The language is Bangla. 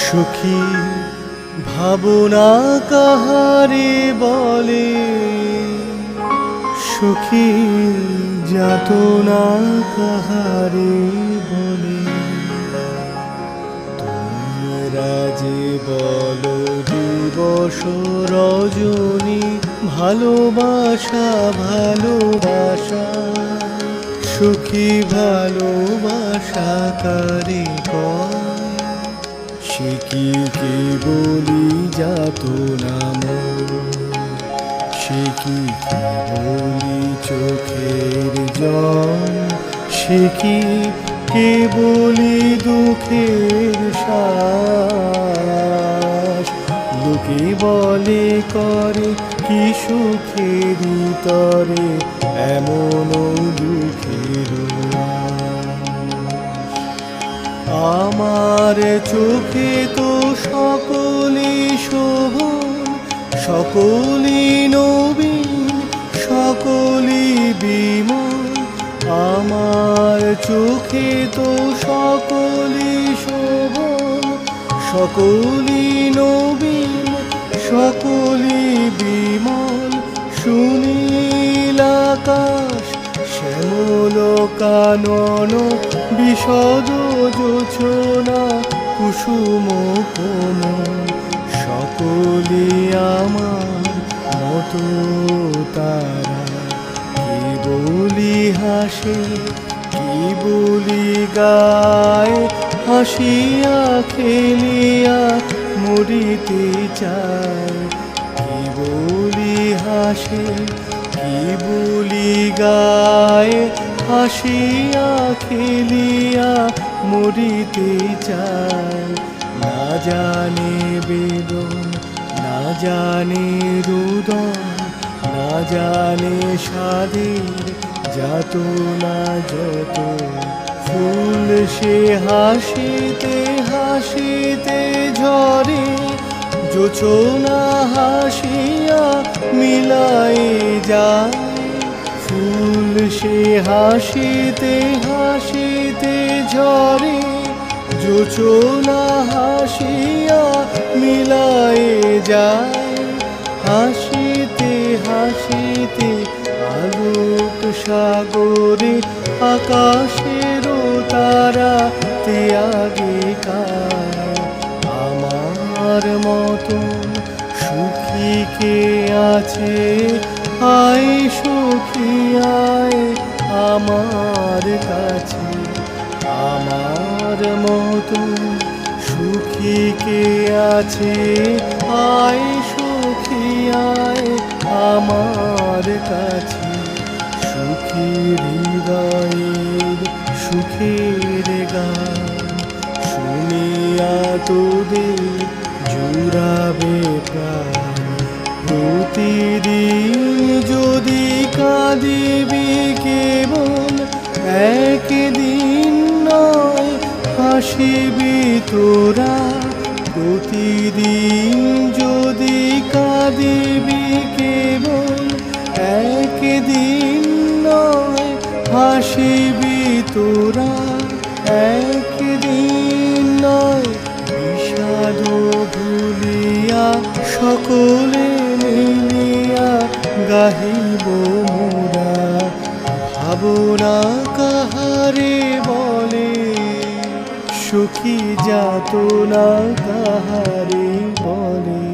সুখী ভাবনা কাহারে বলে, সুখী যাতনা কাহারে বলে। তোমরা যে বলো দিবস রজনী, ভালোবাসা ভালোবাসা, সুখী ভালোবাসা কারে কয়? সে কি বলি যাতনা মন, সে কি বলি চোখের জল, সে কি বলি দুঃখের শ্বাস। লোকে বলে করে কি সুখের তরে এমন দুঃখের। আমার চোখে তো সকলে শোভন, সকলে নবীন, সকলে বিমল। আমার চোখে তো সকলে শোভন, সকলে নবীন, সকলে বিমল। সুনীল আকাশ, শ্যামল কানন, বিশদ জোছনা, কুসুম কোমল। সকলে আমার মতো তারা, কি বলি হাসে, কি বলি গায়। হাসিয়া খেলিয়া মরিতে চায়, কি বলি হাসে, কি বলি গায়। হাসিয়া খেলিয়া মরিতে চায়। না জানে বেদন, না জানে রুদন, না জানে স্বাদের যাতনা যত। ফুল সে হাসিতে হাসিতে ঝরে, জোছনা হাসিয়া মিলাই যায়। ফুল সে হাসিতে হাসিতে ঝরে, জোছনা হাসিয়া মিলাই যায়। হাসিতে হাসিতে আলোক সাগরে, আকাশের তারা তে আগে কায়। আমার মতন সুখী কে আছে, আয় সুখী আয় আমার কাছে। আমার মতন সুখী কে আছে, আয় সুখী আয় আমার কাছে। সুখী হৃদয়ের সুখের গান শুনিয়া তোদের জুড়াবে প্রাণ। প্রতিদিন যদি কাঁদিবি কেবল, একদিন নয় হাসিবি তোরা। প্রতিদিন যদি কাঁদিবি কেবল, একদিন নয় হাসিবি তোরা। একদিন নয় বিষাদ ভুলিয়া, সকলে মিলিয়া গাহিব মোরা। ভাবনা কাহারে বলে, সুখী যাতনা কাহারে বলে।